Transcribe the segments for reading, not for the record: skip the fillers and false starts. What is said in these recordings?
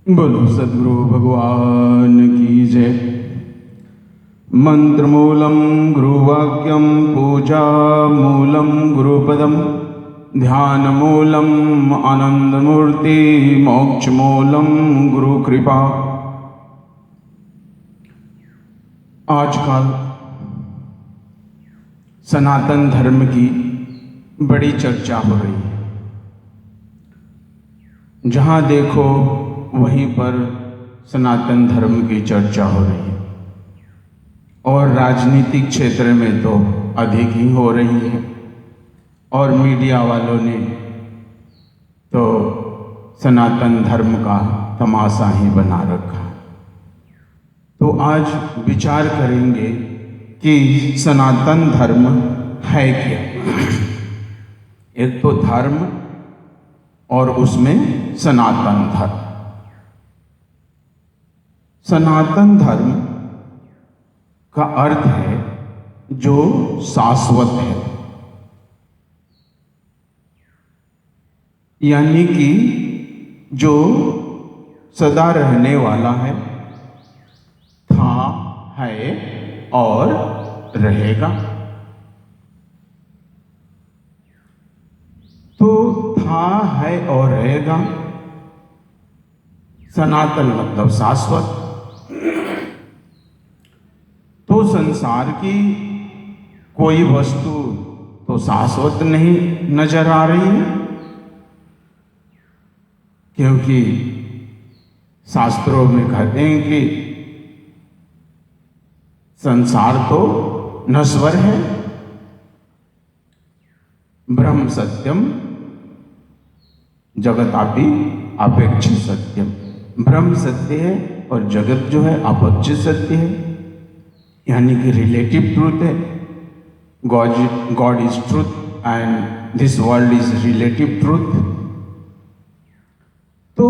बोलो सद्गुरु भगवान की जय। मंत्रमूलम गुरुवाक्यम पूजा मूलम गुरुपदम ध्यानमूलम आनंदमूर्ति मोक्षमूलम गुरु कृपा। आजकल सनातन धर्म की बड़ी चर्चा हो रही है। जहाँ देखो वहीं पर सनातन धर्म की चर्चा हो रही है और राजनीतिक क्षेत्र में तो अधिक ही हो रही है और मीडिया वालों ने तो सनातन धर्म का तमाशा ही बना रखा। तो आज विचार करेंगे कि सनातन धर्म है क्या। एक तो धर्म और उसमें सनातन धर्म। सनातन धर्म का अर्थ है जो शाश्वत है, यानी कि जो सदा रहने वाला है, था, है और रहेगा। तो था, है और रहेगा। सनातन मतलब शाश्वत। तो संसार की कोई वस्तु तो शाश्वत नहीं नजर आ रही है, क्योंकि शास्त्रों में कहते हैं कि संसार तो नश्वर है। ब्रह्म सत्यम जगतापि अपेक्षित सत्यम। ब्रह्म सत्य है और जगत जो है अपेक्षित सत्य है, यानी कि रिलेटिव ट्रूथ है। God is truth and this world is relative truth. तो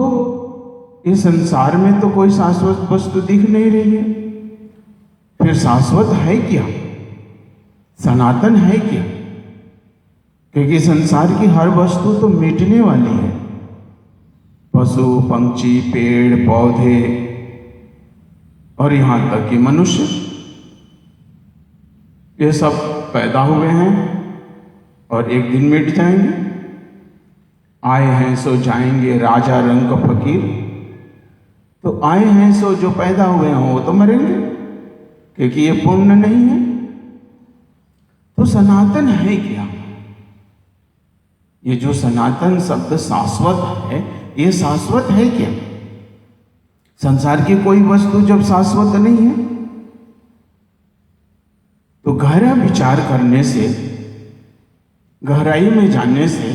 इस संसार में तो कोई शाश्वत वस्तु दिख नहीं रही है। फिर शाश्वत है क्या, सनातन है क्या? क्योंकि संसार की हर वस्तु तो मिटने वाली है। पशु पंछी पेड़ पौधे और यहां तक कि मनुष्य, ये सब पैदा हुए हैं और एक दिन मिट जाएंगे। आए हैं सो जाएंगे, राजा रंग फकीर। तो आए हैं सो जो पैदा हुए हैं वो तो मरेंगे, क्योंकि ये पूर्ण नहीं है। तो सनातन है क्या? ये जो सनातन शब्द शाश्वत है, ये शाश्वत है क्या? संसार की कोई वस्तु जब शाश्वत नहीं है तो गहरा विचार करने से, गहराई में जानने से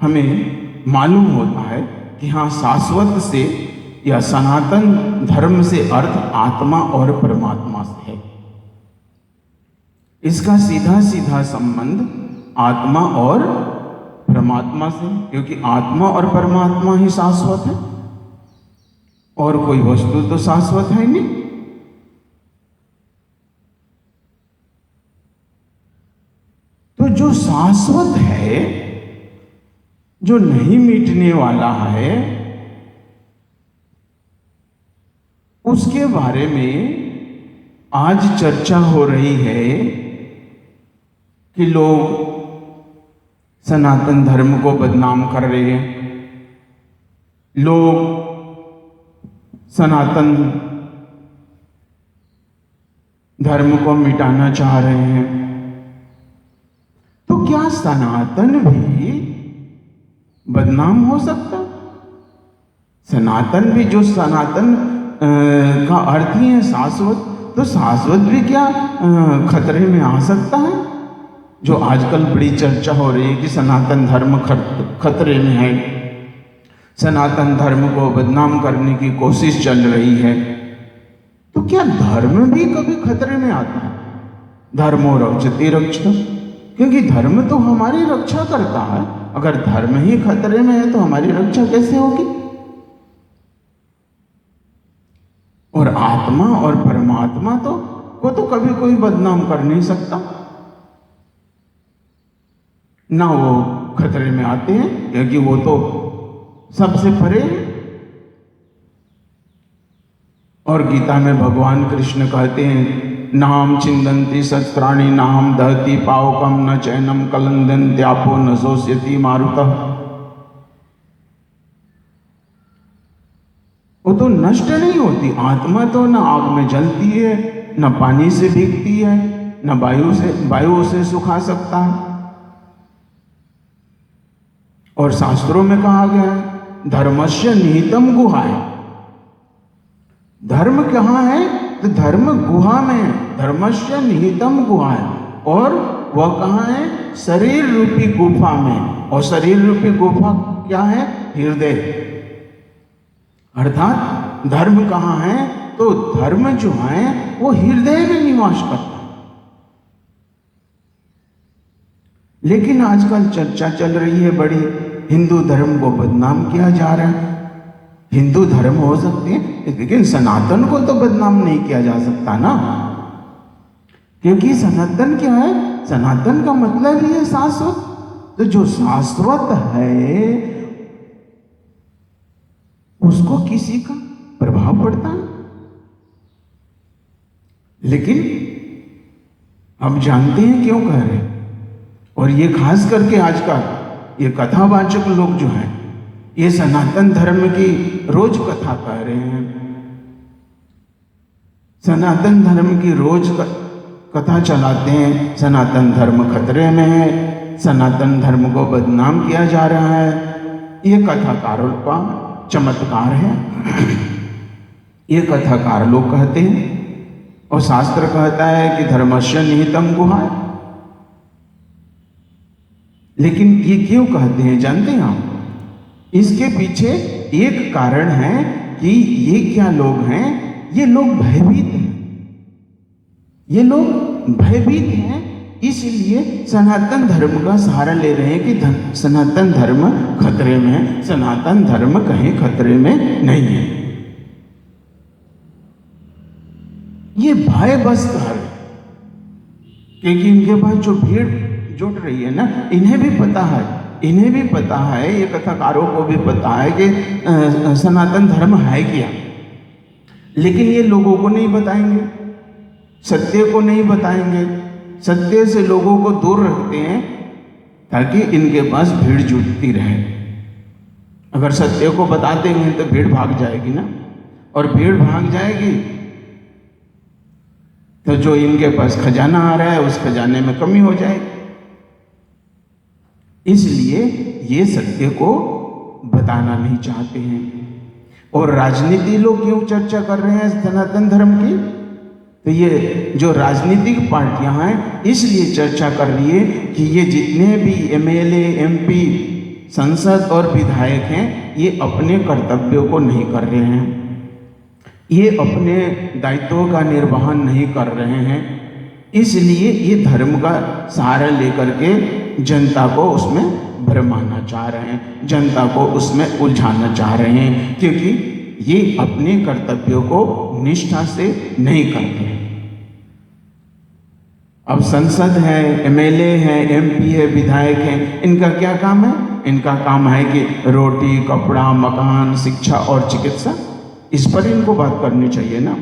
हमें मालूम होता है कि हाँ, शाश्वत से या सनातन धर्म से अर्थ आत्मा और परमात्मा से है। इसका सीधा सीधा संबंध आत्मा और परमात्मा से, क्योंकि आत्मा और परमात्मा ही शाश्वत है और कोई वस्तु तो शाश्वत है नहीं। तो जो शाश्वत है, जो नहीं मिटने वाला है, उसके बारे में आज चर्चा हो रही है कि लोग सनातन धर्म को बदनाम कर रहे हैं। लोग सनातन धर्म को मिटाना चाह रहे हैं। तो क्या सनातन भी बदनाम हो सकता? सनातन भी, जो सनातन का अर्थ ही है शाश्वत, तो शाश्वत भी क्या खतरे में आ सकता है? जो आजकल बड़ी चर्चा हो रही है कि सनातन धर्म खतरे में है, सनातन धर्म को बदनाम करने की कोशिश चल रही है। तो क्या धर्म भी कभी खतरे में आता है? धर्मो रक्षति रक्षितम्, क्योंकि धर्म तो हमारी रक्षा करता है। अगर धर्म ही खतरे में है तो हमारी रक्षा कैसे होगी? और आत्मा और परमात्मा को तो कभी कोई बदनाम कर नहीं सकता। ना वो खतरे में आते हैं, क्योंकि वो तो सबसे परे है। और गीता में भगवान कृष्ण कहते हैं, नाम चिंदन्ति शस्त्राणि नाम दहति पावकम न चैनम कलंदन्त्यापो न शोष्यति मारुतः। वो तो नष्ट नहीं होती आत्मा, तो न आग में जलती है, न पानी से भीगती है, न वायु से सुखा सकता है। और शास्त्रों में कहा गया है धर्मस्य निहितम गुहाय। धर्म कहाँ है? तो धर्म गुहा में है, धर्मस्य निहितम गुहाय। और वह कहाँ है? शरीर रूपी गुफा में। और शरीर रूपी गुफा क्या है? हृदय। अर्थात धर्म कहाँ है? तो धर्म जो है वो हृदय में निवास करता है। लेकिन आजकल चर्चा चल रही है बड़ी, हिंदू धर्म को बदनाम किया जा रहा है। हिंदू धर्म हो सकते हैं, लेकिन सनातन को तो बदनाम नहीं किया जा सकता ना, क्योंकि सनातन क्या है? सनातन का मतलब ही है शाश्वत। तो जो शाश्वत है उसको किसी का प्रभाव पड़ता है। लेकिन हम जानते हैं क्यों कह रहे हैं। और ये खास करके आजकल ये कथावाचक लोग जो हैं, ये सनातन धर्म की रोज कथा कह रहे हैं, सनातन धर्म की रोज कथा चलाते हैं। सनातन धर्म खतरे में है, सनातन धर्म को बदनाम किया जा रहा है। ये कथाकारों का चमत्कार है, ये कथाकार लोग कहते हैं। और शास्त्र कहता है कि धर्मस्य निहितम गुहाय। लेकिन ये क्यों कहते हैं जानते हैं आप? इसके पीछे एक कारण है कि ये क्या लोग हैं? ये लोग भयभीत हैं। ये लोग भयभीत हैं, इसलिए सनातन धर्म का सहारा ले रहे हैं कि सनातन धर्म खतरे में है, सनातन धर्म कहीं खतरे में नहीं है। ये भय बस कह रहे, क्योंकि इनके पास जो भीड़ जुट रही है ना, इन्हें भी पता है, इन्हें भी पता है, ये कथाकारों को भी पता है कि सनातन धर्म है क्या। लेकिन ये लोगों को नहीं बताएंगे, सत्य को नहीं बताएंगे, सत्य से लोगों को दूर रखते हैं ताकि इनके पास भीड़ जुटती रहे। अगर सत्य को बता देंगे तो भीड़ भाग जाएगी ना, और भीड़ भाग जाएगी तो जो इनके पास खजाना आ रहा है उस खजाने में कमी हो जाएगी। इसलिए ये सत्य को बताना नहीं चाहते हैं। और राजनीति लोग क्यों चर्चा कर रहे हैं सनातन धर्म की? तो ये जो राजनीतिक पार्टियां हैं इसलिए चर्चा कर रही है कि ये जितने भी एमएलए, एमपी, संसद और विधायक हैं, ये अपने कर्तव्यों को नहीं कर रहे हैं, ये अपने दायित्वों का निर्वहन नहीं कर रहे हैं। इसलिए ये धर्म का सहारा लेकर के जनता को उसमें भरमाना चाह रहे हैं, जनता को उसमें उलझाना चाह रहे हैं, क्योंकि ये अपने कर्तव्यों को निष्ठा से नहीं करते हैं। अब संसद है, एमएलए है, एमपी है, विधायक है, इनका क्या काम है? इनका काम है कि रोटी, कपड़ा, मकान, शिक्षा और चिकित्सा, इस पर इनको बात करनी चाहिए ना।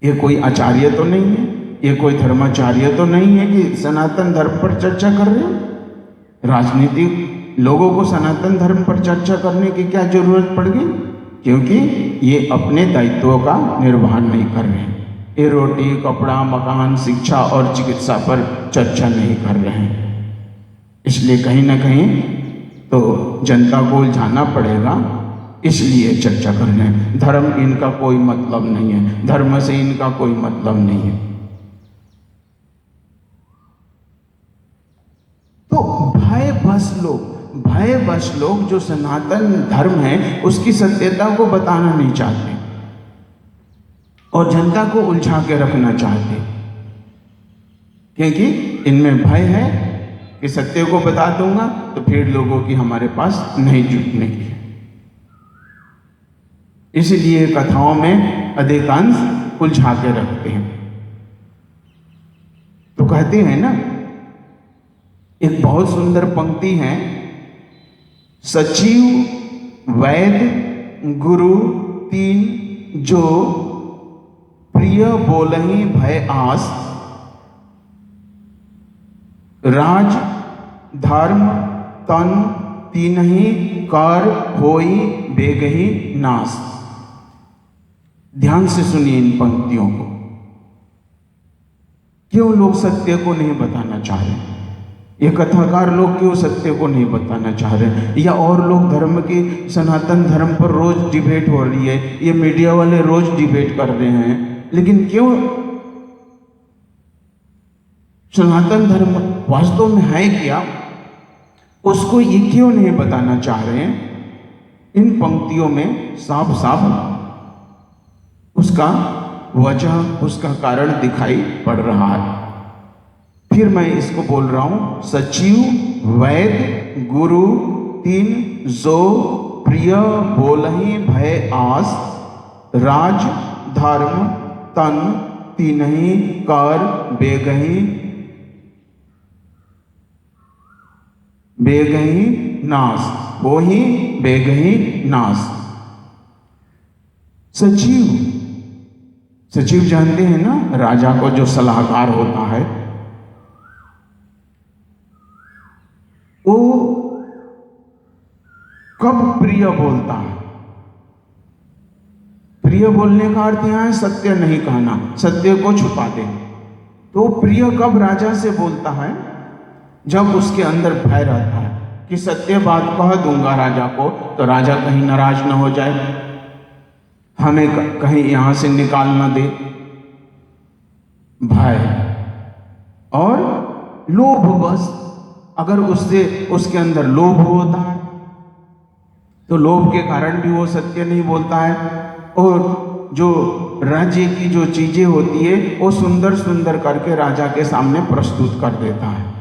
ये कोई आचार्य तो नहीं है, ये कोई धर्माचार्य तो नहीं है कि सनातन धर्म पर चर्चा कर रहे हैं। राजनीतिक लोगों को सनातन धर्म पर चर्चा करने की क्या जरूरत पड़ गई? क्योंकि ये अपने दायित्वों का निर्वहन नहीं कर रहे हैं। ये रोटी, कपड़ा, मकान, शिक्षा और चिकित्सा पर चर्चा नहीं कर रहे हैं। इसलिए कहीं ना कहीं तो जनता को उलझाना पड़ेगा, इसलिए चर्चा कर रहे हैं। धर्म इनका कोई मतलब नहीं है, धर्म से इनका कोई मतलब नहीं है। तो भयवश लोग जो सनातन धर्म है उसकी सत्यता को बताना नहीं चाहते और जनता को उलझा के रखना चाहते, क्योंकि इनमें भय है कि सत्य को बता दूंगा तो भीड़ लोगों की हमारे पास नहीं जुटने की। इसलिए कथाओं में अधिकांश उलझा के रखते हैं। तो कहते हैं ना, एक बहुत सुंदर पंक्ति है, सचिव वैद्य गुरु तीन जो प्रिय बोलहि भय आस, राज धर्म तन तीनहि कार होई बेगहि नास। ध्यान से सुनिए इन पंक्तियों को। क्यों लोग सत्य को नहीं बताना चाह रहे? ये कथाकार लोग क्यों सत्य को नहीं बताना चाह रहे? या और लोग धर्म के, सनातन धर्म पर रोज डिबेट हो रही है, ये मीडिया वाले रोज डिबेट कर रहे हैं, लेकिन क्यों सनातन धर्म वास्तव में है क्या, उसको ये क्यों नहीं बताना चाह रहे हैं? इन पंक्तियों में साफ साफ उसका वजह, उसका कारण दिखाई पड़ रहा है। फिर मैं इसको बोल रहा हूं, सचिव वैद्य गुरु तीन जो प्रिय बोलहि भय आस, राज धर्म तन तीनहि कर बेगहि नास, वो ही बेगहि नास। सचिव जानते हैं ना, राजा को जो सलाहकार होता है, वो कब प्रिय बोलता है? प्रिय बोलने का अर्थ यहां है सत्य नहीं कहना, सत्य को छुपा दे। तो प्रिय कब राजा से बोलता है? जब उसके अंदर भय रहता है कि सत्य बात कह दूंगा राजा को तो राजा कहीं नाराज न हो जाए, हमें कहीं यहां से निकाल न दे। भय और लोभ, बस अगर उसके अंदर लोभ होता है तो लोभ के कारण भी वो सत्य नहीं बोलता है। और जो राज्य की जो चीजें होती है वो सुंदर सुंदर करके राजा के सामने प्रस्तुत कर देता है।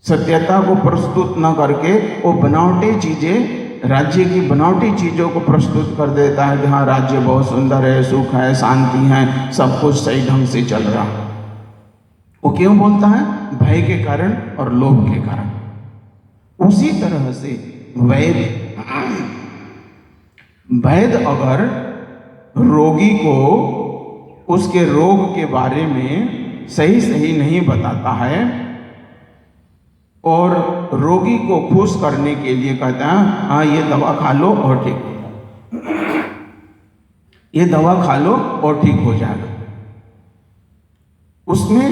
सत्यता को प्रस्तुत न करके वो बनावटी चीजें, राज्य की बनावटी चीजों को प्रस्तुत कर देता है कि हाँ राज्य बहुत सुंदर है, सुख है, शांति है, सब कुछ सही ढंग से चल रहा। वो क्यों बोलता है? भय के कारण और लोभ के कारण। उसी तरह से वैद्य अगर रोगी को उसके रोग के बारे में सही सही नहीं बताता है और रोगी को खुश करने के लिए कहता है हाँ ये दवा खा लो और ठीक हो जाएगा, ये दवा खा लो और ठीक हो जाएगा, उसमें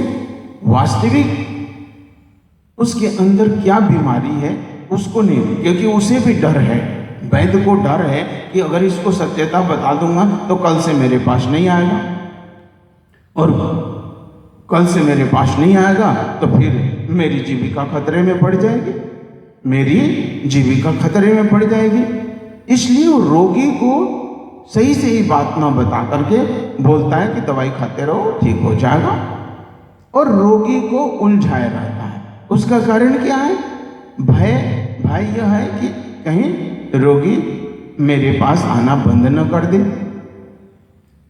वास्तविक उसके अंदर क्या बीमारी है उसको नहीं, क्योंकि उसे भी डर है, वैद्य को डर है कि अगर इसको सत्यता बता दूंगा तो कल से मेरे पास नहीं आएगा, और कल से मेरे पास नहीं आएगा तो फिर मेरी जीविका खतरे में पड़ जाएगी, मेरी जीविका खतरे में पड़ जाएगी। इसलिए वो रोगी को सही सही बात ना बता करके बोलता है कि दवाई खाते रहो ठीक हो जाएगा, और रोगी को उलझाए रहता है। उसका कारण क्या है? भय यह है कि कहीं रोगी मेरे पास आना बंद न कर दे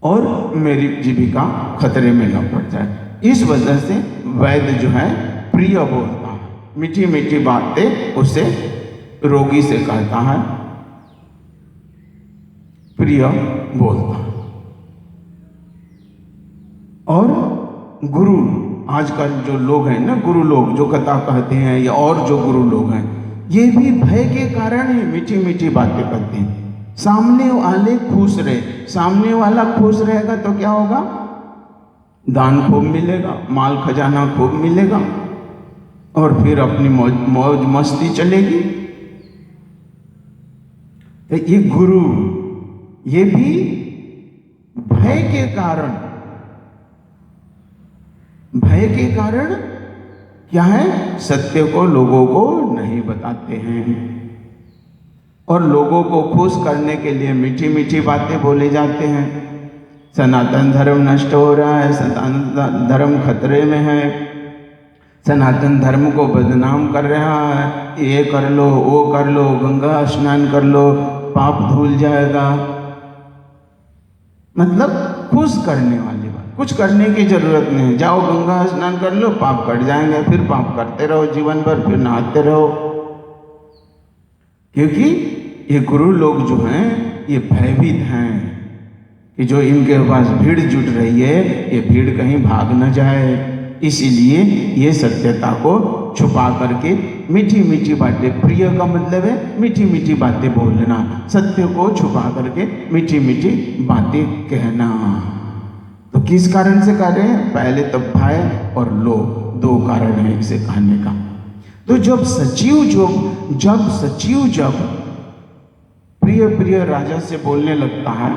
और मेरी जीविका खतरे में न पड़ जाए। इस वजह से वैद्य जो है प्रिय बोलता है, मीठी मीठी बातें उसे रोगी से कहता है, प्रिय बोलता है। और गुरु, आजकल जो लोग हैं ना, गुरु लोग जो कथा कहते हैं या और जो गुरु लोग हैं, ये भी भय के कारण ही मीठी मीठी बातें करते हैं। सामने वाले खुश रहे, सामने वाला खुश रहेगा तो क्या होगा? दान खूब मिलेगा, माल खजाना खूब मिलेगा, और फिर अपनी मौज मस्ती चलेगी। तो ये गुरु, ये भी भय के कारण, भय के कारण क्या है? सत्य को लोगों को नहीं बताते हैं और लोगों को खुश करने के लिए मीठी मीठी बातें बोले जाते हैं। सनातन धर्म नष्ट हो रहा है, सनातन धर्म खतरे में है, सनातन धर्म को बदनाम कर रहा है, ये कर लो वो कर लो, गंगा स्नान कर लो पाप धुल जाएगा। मतलब खुश करने वाली बात, कुछ करने की जरूरत नहीं। जाओ गंगा स्नान कर लो, पाप कट जाएंगे, फिर पाप करते रहो जीवन भर, फिर नहाते रहो। क्योंकि ये गुरु लोग जो हैं ये भयभीत हैं कि जो इनके पास भीड़ जुट रही है ये भीड़ कहीं भाग न जाए, इसीलिए ये सत्यता को छुपा करके मीठी मीठी बातें, प्रिय का मतलब है मीठी मीठी बातें बोलना, सत्य को छुपा करके मीठी मीठी बातें कहना। तो किस कारण से कह रहे हैं? पहले तो भय और लोभ, दो कारण है इसे कहने का। तो जब सचिव जब प्रिय प्रिय राजा से बोलने लगता है,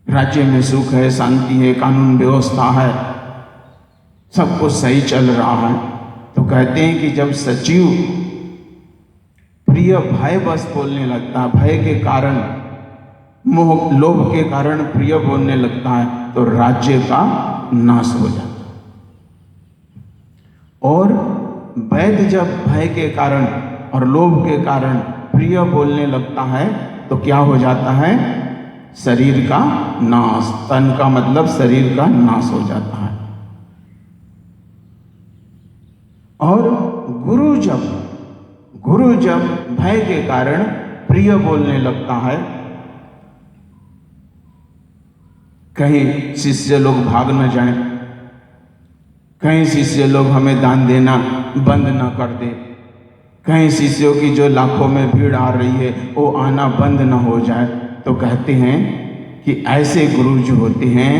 राज्य में सुख है, शांति है, कानून व्यवस्था है, सब कुछ सही चल रहा है, तो कहते हैं कि जब सचिव प्रिय भय बस बोलने लगता है, भय के कारण, मोह लोभ के कारण प्रिय बोलने लगता है, तो राज्य का नाश हो जाता है। और वैद्य जब भय के कारण और लोभ के कारण प्रिय बोलने लगता है तो क्या हो जाता है? शरीर का नाश। तन का मतलब शरीर का नाश हो जाता है। और गुरु जब भय के कारण प्रिय बोलने लगता है, कहीं शिष्य लोग भाग न जाएं, कहीं शिष्य लोग हमें दान देना बंद न कर दे, कहीं शिष्यों की जो लाखों में भीड़ आ रही है वो आना बंद न हो जाए, तो कहते हैं कि ऐसे गुरु जो होते हैं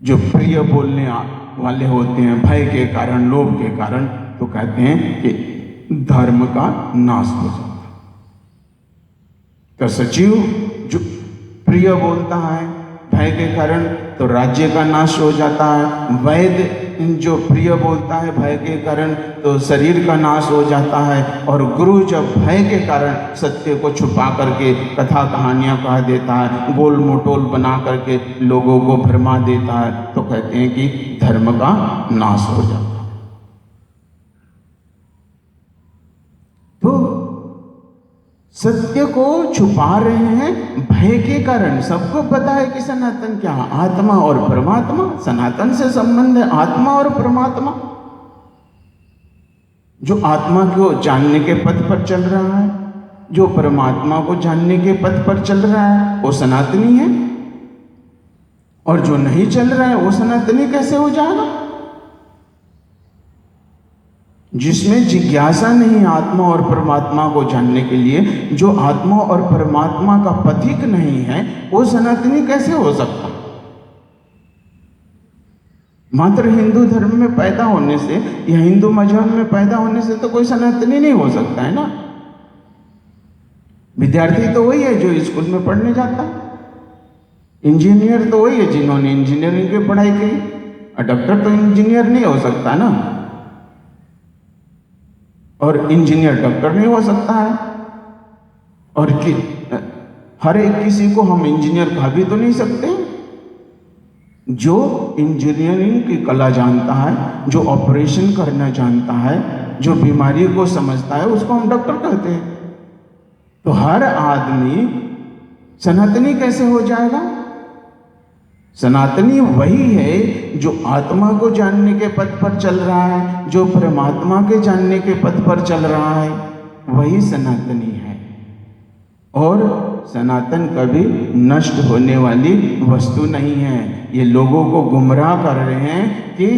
जो प्रिय बोलने वाले होते हैं भय के कारण, लोभ के कारण, तो कहते हैं कि धर्म का नाश हो जाता है। तो सचिव जो प्रिय बोलता है भय के कारण तो राज्य का नाश हो जाता है, वैद्य जो प्रिय बोलता है भय के कारण तो शरीर का नाश हो जाता है, और गुरु जब भय के कारण सत्य को छुपा करके कथा कहानियां कह देता है, गोल मोटोल बना करके लोगों को भरमा देता है, तो कहते हैं कि धर्म का नाश हो जाता है। तो सत्य को छुपा रहे हैं भय के कारण। सबको पता है कि सनातन क्या है? आत्मा और परमात्मा। सनातन से संबंध है आत्मा और परमात्मा। जो आत्मा को जानने के पथ पर चल रहा है, जो परमात्मा को जानने के पथ पर चल रहा है, वो सनातनी है, और जो नहीं चल रहा है वो सनातनी कैसे हो जाएगा? जिसमें जिज्ञासा नहीं आत्मा और परमात्मा को जानने के लिए, जो आत्मा और परमात्मा का पथिक नहीं है, वो सनातनी कैसे हो सकता? मात्र हिंदू धर्म में पैदा होने से या हिंदू मजहब में पैदा होने से तो कोई सनातनी नहीं हो सकता है ना। विद्यार्थी तो वही है जो स्कूल में पढ़ने जाता है, इंजीनियर तो वही है जिन्होंने इंजीनियरिंग की पढ़ाई की, और डॉक्टर तो इंजीनियर नहीं हो सकता ना, और इंजीनियर डॉक्टर नहीं हो सकता है, और हर एक किसी को हम इंजीनियर कह भी तो नहीं सकते। जो इंजीनियरिंग की कला जानता है, जो ऑपरेशन करना जानता है, जो बीमारी को समझता है, उसको हम डॉक्टर कहते हैं। तो हर आदमी सनातनी कैसे हो जाएगा? सनातनी वही है जो आत्मा को जानने के पथ पर चल रहा है, जो परमात्मा के जानने के पथ पर चल रहा है, वही सनातनी है। और सनातन कभी नष्ट होने वाली वस्तु नहीं है। ये लोगों को गुमराह कर रहे हैं कि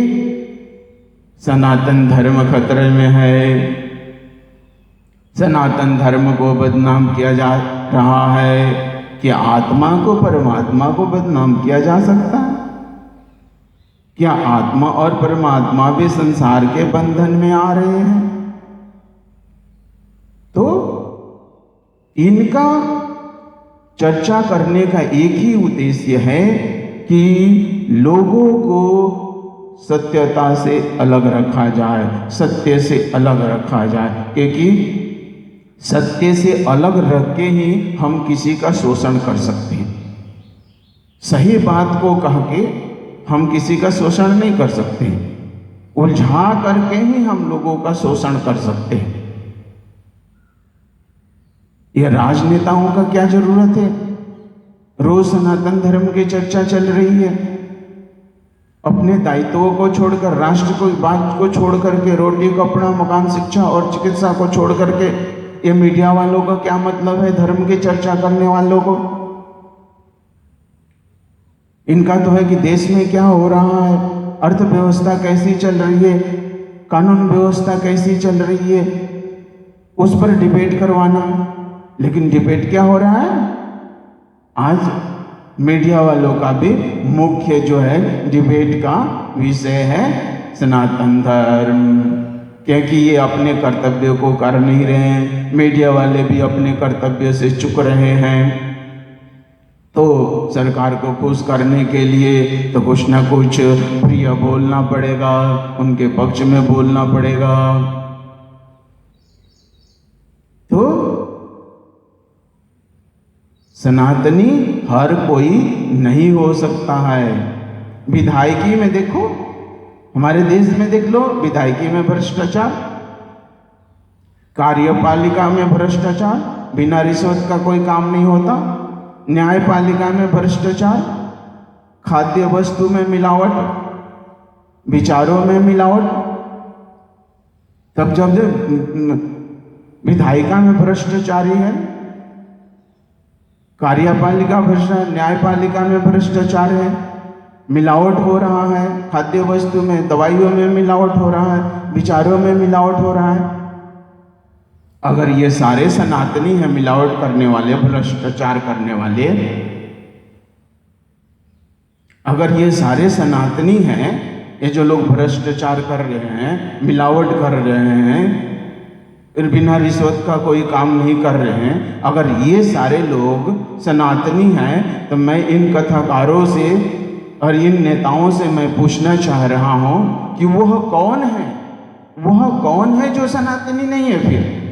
सनातन धर्म खतरे में है, सनातन धर्म को बदनाम किया जा रहा है। क्या आत्मा को परमात्मा को बदनाम किया जा सकता है? क्या आत्मा और परमात्मा भी संसार के बंधन में आ रहे हैं? तो इनका चर्चा करने का एक ही उद्देश्य है कि लोगों को सत्यता से अलग रखा जाए, सत्य से अलग रखा जाए, क्योंकि सत्य से अलग रख के ही हम किसी का शोषण कर सकते हैं। सही बात को कह के हम किसी का शोषण नहीं कर सकते, उलझा करके ही हम लोगों का शोषण कर सकते हैं। यह राजनेताओं का क्या जरूरत है? रोज सनातन धर्म की चर्चा चल रही है। अपने दायित्वों को छोड़कर, राष्ट्र को बात को छोड़ करके, रोटी कपड़ा मकान शिक्षा और चिकित्सा को छोड़ करके, ये मीडिया वालों का क्या मतलब है धर्म की चर्चा करने वालों को? इनका तो है कि देश में क्या हो रहा है, अर्थव्यवस्था कैसी चल रही है, कानून व्यवस्था कैसी चल रही है, उस पर डिबेट करवाना। लेकिन डिबेट क्या हो रहा है? आज मीडिया वालों का भी मुख्य जो है डिबेट का विषय है सनातन धर्म, क्योंकि ये अपने कर्तव्य को कर नहीं रहे हैं। मीडिया वाले भी अपने कर्तव्य से चूक रहे हैं, तो सरकार को खुश करने के लिए तो कुछ ना कुछ प्रिय बोलना पड़ेगा, उनके पक्ष में बोलना पड़ेगा। तो सनातनी हर कोई नहीं हो सकता है। विधायकी में देखो, हमारे देश में देख लो, विधायकी में भ्रष्टाचार, कार्यपालिका में भ्रष्टाचार, बिना रिश्वत का कोई काम नहीं होता, न्यायपालिका में भ्रष्टाचार, खाद्य वस्तु में मिलावट, विचारों में मिलावट। तब जब विधायिका में भ्रष्टाचारी है, कार्यपालिका भ्रष्टाचार, न्यायपालिका में भ्रष्टाचार है, मिलावट हो रहा है, खाद्य वस्तु में, दवाइयों में मिलावट हो रहा है, विचारों में मिलावट हो रहा है। अगर ये सारे सनातनी हैं, मिलावट करने वाले, भ्रष्टाचार करने वाले, अगर ये सारे सनातनी हैं, ये जो लोग भ्रष्टाचार कर रहे हैं, मिलावट कर रहे हैं, फिर बिना रिश्वत का कोई काम नहीं कर रहे हैं, अगर ये सारे लोग सनातनी हैं, तो मैं इन कथाकारों से और इन नेताओं से मैं पूछना चाह रहा हूं कि वह कौन है, वह कौन है जो सनातनी नहीं है? फिर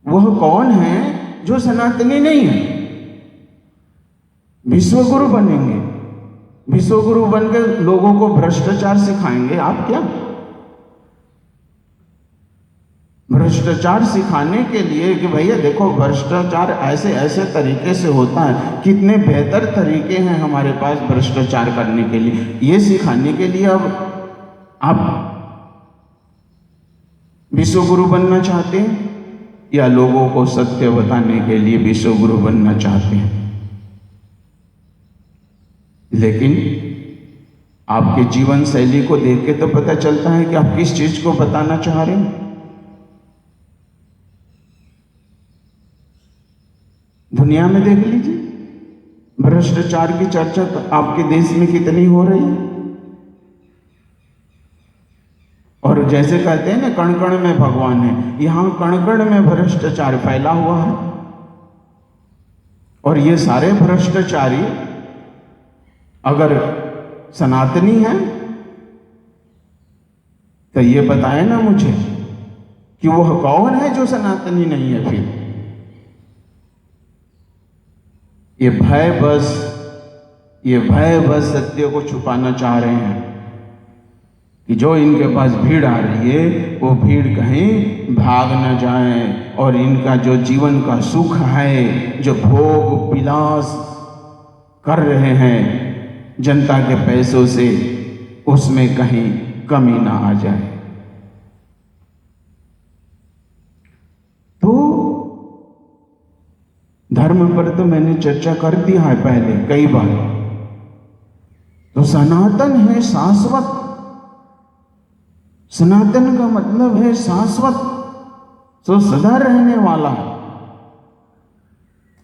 वह कौन है जो सनातनी नहीं है? विश्वगुरु बनेंगे, विश्वगुरु बनकर लोगों को भ्रष्टाचार सिखाएंगे आप? क्या भ्रष्टाचार सिखाने के लिए कि भैया देखो भ्रष्टाचार ऐसे ऐसे तरीके से होता है, कितने बेहतर तरीके हैं हमारे पास भ्रष्टाचार करने के लिए, ये सिखाने के लिए अब आप विश्वगुरु बनना चाहते हैं या लोगों को सत्य बताने के लिए विश्वगुरु बनना चाहते हैं? लेकिन आपके जीवन शैली को देख के तो पता चलता है कि आप किस चीज को बताना चाह रहे हैं। दुनिया में देख लीजिए, भ्रष्टाचार की चर्चा आपके देश में कितनी हो रही है। और जैसे कहते हैं ना, कण कण में भगवान है, यहां कण कण में भ्रष्टाचार फैला हुआ है। और ये सारे भ्रष्टाचारी अगर सनातनी हैं तो ये बताए ना मुझे कि वह कौन है जो सनातनी नहीं है। फिर ये भय बस सत्य को छुपाना चाह रहे हैं कि जो इनके पास भीड़ आ रही है वो भीड़ कहीं भाग न जाए, और इनका जो जीवन का सुख है, जो भोग विलास कर रहे हैं जनता के पैसों से, उसमें कहीं कमी ना आ जाए। तो धर्म पर तो मैंने चर्चा कर दिया है पहले कई बार। तो सनातन है शाश्वत, सनातन का मतलब है शाश्वत, तो सदा रहने वाला।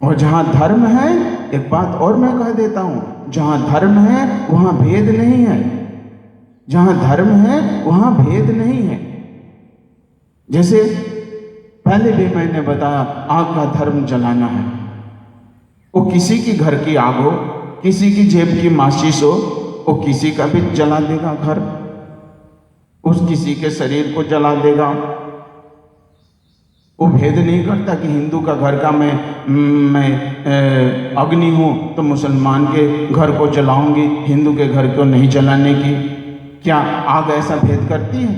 और जहां धर्म है, एक बात और मैं कह देता हूं, जहां धर्म है वहां भेद नहीं है, जहां धर्म है वहां भेद नहीं है। जैसे पहले भी मैंने बताया, आग का धर्म जलाना है, वो किसी की घर की आग हो, किसी की जेब की माचिस हो, वो किसी का भी जला देगा घर, उस किसी के शरीर को जला देगा। वो भेद नहीं करता कि हिंदू का घर का मैं अग्नि हूं तो मुसलमान के घर को जलाऊंगी, हिंदू के घर को नहीं जलाने की। क्या आग ऐसा भेद करती है?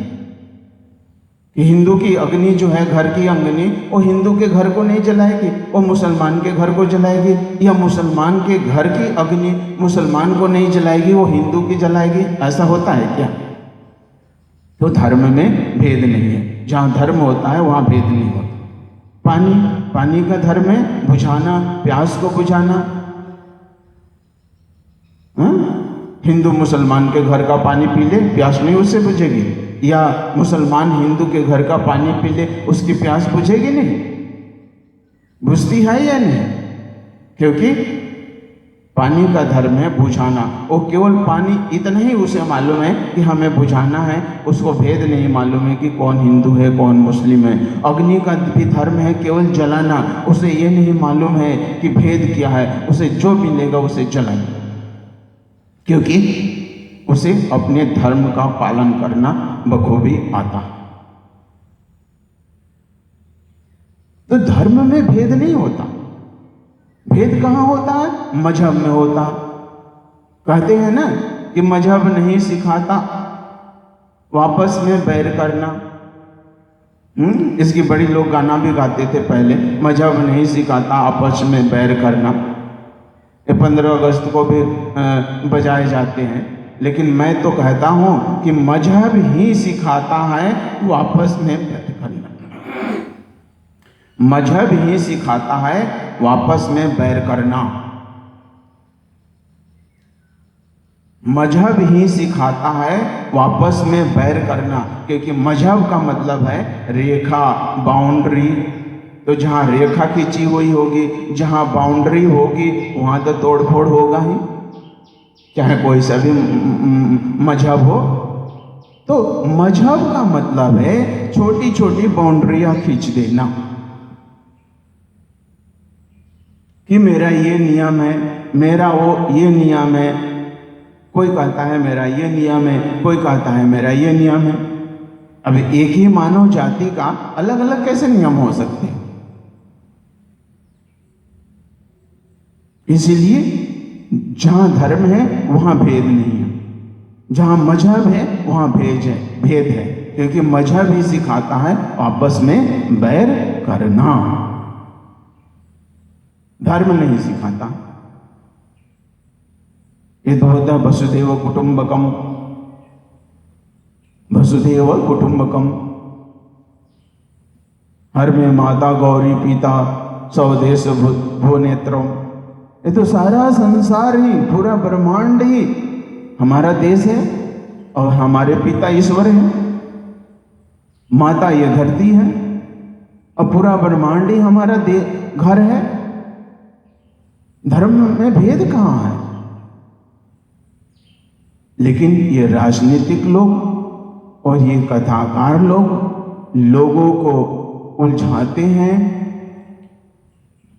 कि हिंदू की अग्नि जो है, घर की अग्नि, वो हिंदू के घर को नहीं जलाएगी, वो मुसलमान के घर को जलाएगी, या मुसलमान के घर की अग्नि मुसलमान को नहीं जलाएगी, वो हिंदू की जलाएगी। ऐसा होता है क्या? तो धर्म में भेद नहीं है। जहाँ धर्म होता है वहाँ भेद नहीं होता। पानी का धर्म है बुझाना, प्यास को बुझाना। हिंदू मुसलमान के घर का पानी पी ले, प्यास नहीं उससे बुझेगी, या मुसलमान हिंदू के घर का पानी पी ले, उसकी प्यास बुझेगी नहीं? बुझती है या नहीं? क्योंकि पानी का धर्म है बुझाना। वो केवल पानी इतना ही उसे मालूम है कि हमें बुझाना है, उसको भेद नहीं मालूम है कि कौन हिंदू है कौन मुस्लिम है। अग्नि का भी धर्म है केवल जलाना, उसे ये नहीं मालूम है कि भेद क्या है, उसे जो मिलेगा उसे जलाए, क्योंकि उसे अपने धर्म का पालन करना बखूबी आता। तो धर्म में भेद नहीं होता। भेद कहाँ होता है? मजहब में होता। कहते हैं ना कि मजहब नहीं सिखाता वापस में बैर करना। इसकी बड़ी लोग गाना भी गाते थे पहले, मजहब नहीं सिखाता आपस में बैर करना। ये 15 अगस्त को भी बजाए जाते हैं, लेकिन मैं तो कहता हूं कि मजहब ही सिखाता है वापस में बैर करना। मजहब ही सिखाता है वापस में बैर करना। मजहब ही सिखाता है वापस में बैर करना, क्योंकि मजहब का मतलब है रेखा, बाउंड्री। तो जहां रेखा खींची हुई होगी, जहां बाउंड्री होगी, वहां तो तोड़फोड़ होगा ही, चाहे कोई सा भी मजहब हो। तो मजहब का मतलब है छोटी छोटी बाउंड्रियां खींच देना कि मेरा ये नियम है, मेरा वो ये नियम है। कोई कहता है मेरा ये नियम है, कोई कहता है मेरा ये नियम है। अब एक ही मानव जाति का अलग अलग कैसे नियम हो सकते हैं? इसीलिए जहां धर्म है वहां भेद नहीं है, जहां मजहब है वहां भेद है, क्योंकि मजहब ही सिखाता है आपस में बैर करना, धर्म नहीं सिखाता। यथोदा वसुदेव कुटुंबकम, वसुदेव कुटुंबकम। हर में माता गौरी पिता स्वदेश भो नेत्रम। ये तो सारा संसार ही, पूरा ब्रह्मांड ही हमारा देश है, और हमारे पिता ईश्वर है, माता ये धरती है, और पूरा ब्रह्मांड ही हमारा घर है। धर्म में भेद कहाँ है? लेकिन ये राजनीतिक लोग और ये कथाकार लोग लोगों को उलझाते हैं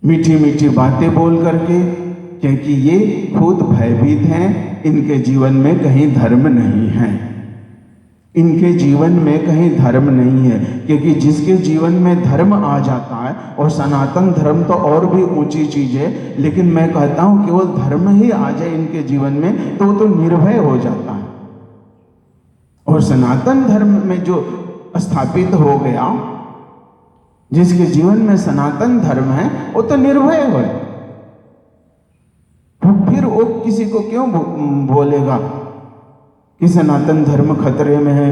मीठी मीठी बातें बोल करके, क्योंकि ये खुद भयभीत हैं। इनके जीवन में कहीं धर्म नहीं है, इनके जीवन में कहीं धर्म नहीं है, क्योंकि जिसके जीवन में धर्म आ जाता है, और सनातन धर्म तो और भी ऊंची चीज है, लेकिन मैं कहता हूं केवल धर्म ही आ जाए इनके जीवन में तो निर्भय हो जाता है। और सनातन धर्म में जो स्थापित हो गया, जिसके जीवन में सनातन धर्म है, वो तो निर्भय है। तो फिर वो किसी को क्यों बोलेगा कि सनातन धर्म खतरे में है,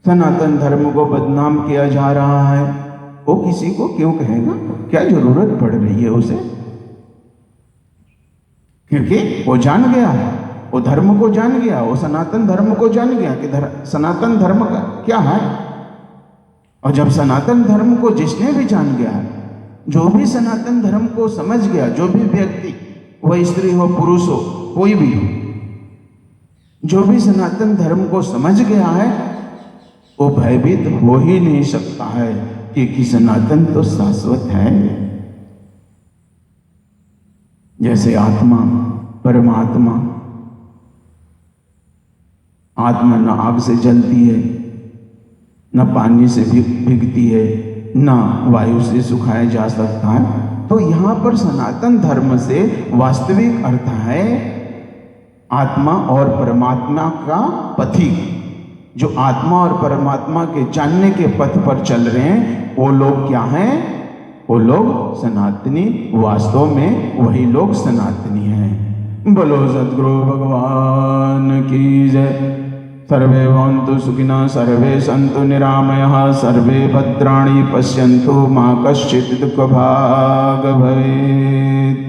सनातन धर्म को बदनाम किया जा रहा है? वो किसी को क्यों कहेगा? क्या जरूरत पड़ रही है उसे? क्योंकि वो जान गया है, वो धर्म को जान गया, वो सनातन धर्म को जान गया कि सनातन धर्म का क्या है। और जब सनातन धर्म को जिसने भी जान गया है, जो भी सनातन धर्म को समझ गया, जो भी व्यक्ति, वह स्त्री हो पुरुष हो कोई भी हो, जो भी सनातन धर्म को समझ गया है, वो भयभीत हो ही नहीं सकता है, क्योंकि सनातन तो शाश्वत है। जैसे आत्मा, परमात्मा, आत्मा न आग से जलती है, न पानी से भीगती है, न वायु से सुखाया जा सकता है। तो यहां पर सनातन धर्म से वास्तविक अर्थ है आत्मा और परमात्मा का पथिक, जो आत्मा और परमात्मा के जानने के पथ पर चल रहे हैं, वो लोग क्या हैं? वो लोग सनातनी, वास्तव में वही लोग सनातनी हैं। बोलो सद्गुरु भगवान की जय। सर्वे भवन्तु सुखिनः, सर्वे सन्तु निरामयाः, सर्वे भद्राणि पश्यन्तु मा कश्चित् दुःखभाग् भवेत्।